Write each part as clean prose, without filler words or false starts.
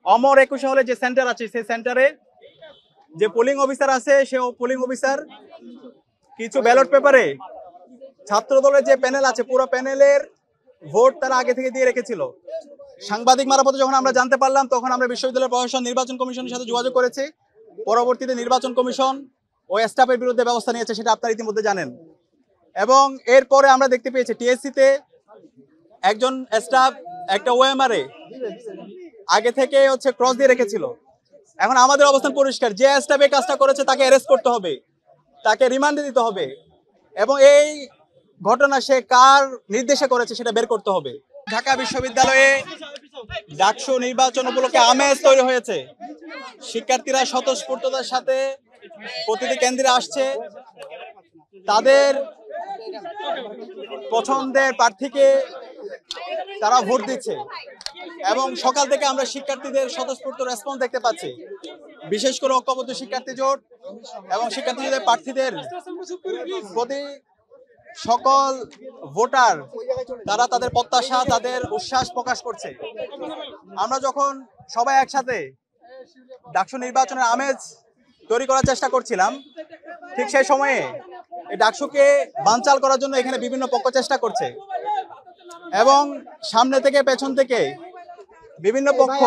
অমর 21 হলে যে সেন্টার আছে সেই সেন্টারে যে পোলিং অফিসার আছে সে পোলিং অফিসার কিছু ব্যালট পেপারে ছাত্র দলের যে প্যানেল আছে পুরো প্যানেলের ভোট তারা আগে থেকে দিয়ে রেখেছিল। সাংবাদিক মারফতে যখন আমরা জানতে পারলাম তখন আমরা বিশ্ববিদ্যালয় প্রশাসন নির্বাচন কমিশনের সাথে যোগাযোগ করেছি। পরবর্তীতে নির্বাচন কমিশন ও স্টাফের বিরুদ্ধে ব্যবস্থা নিয়েছে, সেটা আপনারা ইতিমধ্যে জানেন। এবং এরপরে আমরা দেখতে পেয়েছি টিএসসিতে একজন স্টাফ একটা ওএমআরে আগে থেকে ক্রস দিয়ে রেখেছিল। এখন আমাদের অবস্থান পরিষ্কার, যে স্টাফ এই কাজটা করেছে তাকে অ্যারেস্ট করতে হবে, তাকে রিমান্ডে দিতে হবে এবং এই ঘটনা সে কার নির্দেশে করেছে সেটা বের করতে হবে। ঢাকা বিশ্ববিদ্যালয়ে ডাকসু নির্বাচন উপলক্ষে আমেজ তৈরি হয়েছে। শিক্ষার্থীরা স্বতঃস্ফূর্ততার সাথে প্রতিটি কেন্দ্রে আসছে, তাদের পছন্দের প্রার্থীকে তারা ভোট দিচ্ছে এবং সকাল থেকে আমরা শিক্ষার্থীদের স্বতঃস্ফূর্ত রেসপন্স দেখতে পাচ্ছি। বিশেষ করে ঐক্যবদ্ধ শিক্ষার্থী জোট এবং শিক্ষার্থীদের প্রার্থীদের প্রতি সকল ভোটার তারা তাদের প্রত্যাশা, তাদের উচ্ছ্বাস প্রকাশ করছে। আমরা যখন সবাই একসাথে ডাকসু নির্বাচনের আমেজ তৈরি করার চেষ্টা করছিলাম, ঠিক সেই সময়ে এই ডাকসুকে বানচাল করার জন্য এখানে বিভিন্ন পক্ষ চেষ্টা করছে এবং সামনে থেকে পেছন থেকে বিভিন্ন পক্ষ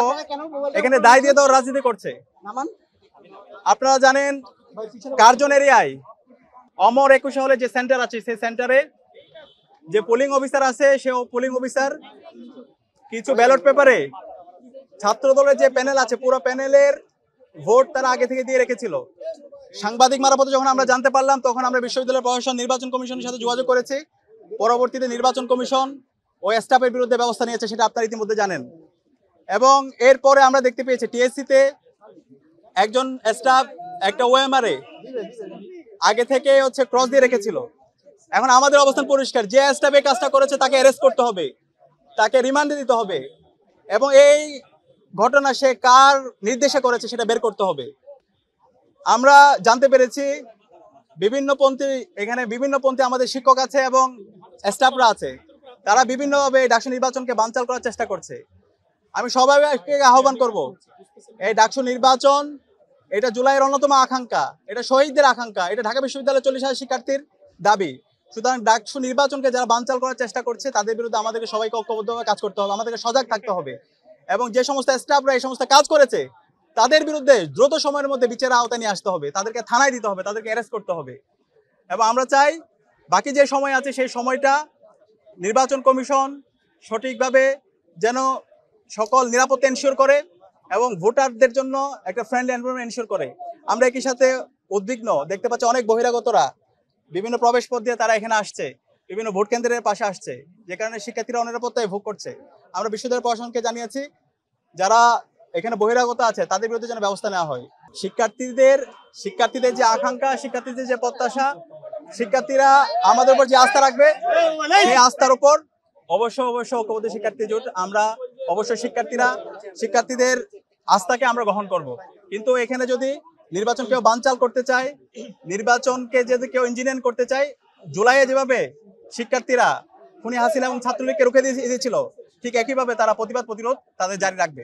এখানে দায় দিয়ে দেওয়ার রাজনীতি করছে। আপনারা জানেন কার্জন এরিয়ায় অমর 21 হলে যে সেন্টার আছে সেই সেন্টারে যে পোলিং অফিসার আছে সে পোলিং অফিসার কিছু ব্যালট পেপারে ছাত্র দলের যে প্যানেল আছে পুরো প্যানেলের ভোট তারা আগে থেকে দিয়ে রেখেছিল। সাংবাদিক মারফতে যখন আমরা জানতে পারলাম তখন আমরা বিশ্ববিদ্যালয় প্রশাসন নির্বাচন কমিশনের সাথে যোগাযোগ করেছি। পরবর্তীতে নির্বাচন কমিশন ও স্টাফের বিরুদ্ধে ব্যবস্থা নিয়েছে, সেটা আপনারা ইতিমধ্যে জানেন। এবং এরপরে আমরা দেখতে পেয়েছি টিএসসিতে একজন স্টাফ একটা ওএমআরে আগে থেকে ক্রস দিয়ে রেখেছিল। এখন আমাদের অবস্থান পরিষ্কার, যে স্টাফ এই কাজটা করেছে তাকে অ্যারেস্ট করতে হবে, তাকে রিমান্ডে দিতে হবে এবং এই ঘটনা সে কার নির্দেশে করেছে সেটা বের করতে হবে। আমরা জানতে পেরেছি এখানে বিভিন্নপন্থী আমাদের শিক্ষক আছে এবং স্টাফরা আছে, তারা বিভিন্নভাবে ডাকসু নির্বাচনকে বানচাল করার চেষ্টা করছে। আমি সবাইকে আহ্বান করব, এই ডাকসু নির্বাচন এটা জুলাইয়ের অন্যতম আকাঙ্ক্ষা, এটা শহীদদের আকাঙ্ক্ষা, এটা ঢাকা বিশ্ববিদ্যালয়ের 40,000 শিক্ষার্থীর দাবি। সুতরাং ডাকসু নির্বাচনকে যারা বানচাল করার চেষ্টা করছে তাদের বিরুদ্ধে আমাদেরকে সবাইকে ঐক্যবদ্ধভাবে কাজ করতে হবে, আমাদেরকে সজাগ থাকতে হবে এবং যে সমস্ত স্টাফরা এই সমস্ত কাজ করেছে তাদের বিরুদ্ধে দ্রুত সময়ের মধ্যে বিচারের আওতায় নিয়ে আসতে হবে, তাদেরকে থানায় দিতে হবে, তাদেরকে অ্যারেস্ট করতে হবে। এবং আমরা চাই বাকি যে সময় আছে সেই সময়টা নির্বাচন কমিশন সঠিকভাবে যেন সকল নিরাপত্তা এনশিওর করে এবং ভোটারদের জন্য একটা ফ্রেন্ডলি এনভায়রনমেন্ট এনশিওর করে। আমরা একই সাথে উদ্বিগ্ন, দেখতে পাচ্ছি অনেক বহিরাগতরা বিভিন্ন প্রবেশ পথ দিয়ে তারা এখানে আসছে, বিভিন্ন ভোট কেন্দ্রের পাশে আসছে, যে কারণে শিক্ষার্থীরা অনিরাপত্তায় ভোগ করছে। আমরা বিশ্ববিদ্যালয় প্রশাসনকে জানিয়েছি যারা এখানে বহিরাগত আছে তাদের বিরুদ্ধে যেন ব্যবস্থা নেওয়া হয়। শিক্ষার্থীদের যে আকাঙ্ক্ষা, শিক্ষার্থীদের যে প্রত্যাশা, শিক্ষার্থীরা আমাদের উপর যে আস্থা রাখবে সেই আস্থার উপর অবশ্যই ঐক্যবদ্ধ শিক্ষার্থী জোট আমরা অবশ্যই শিক্ষার্থীদের আস্থাকে আমরা গ্রহণ করব। কিন্তু এখানে যদি নির্বাচন কেউ বানচাল করতে চায়, নির্বাচনকে যদি কেউ ইঞ্জিনিয়ারিং করতে চায়, জুলাইয়ে যেভাবে শিক্ষার্থীরা খুনি হাসিনা এবং ছাত্রলীগকে রুখে দিয়েছিল ঠিক একইভাবে তারা প্রতিরোধ তাদের জারি রাখবে।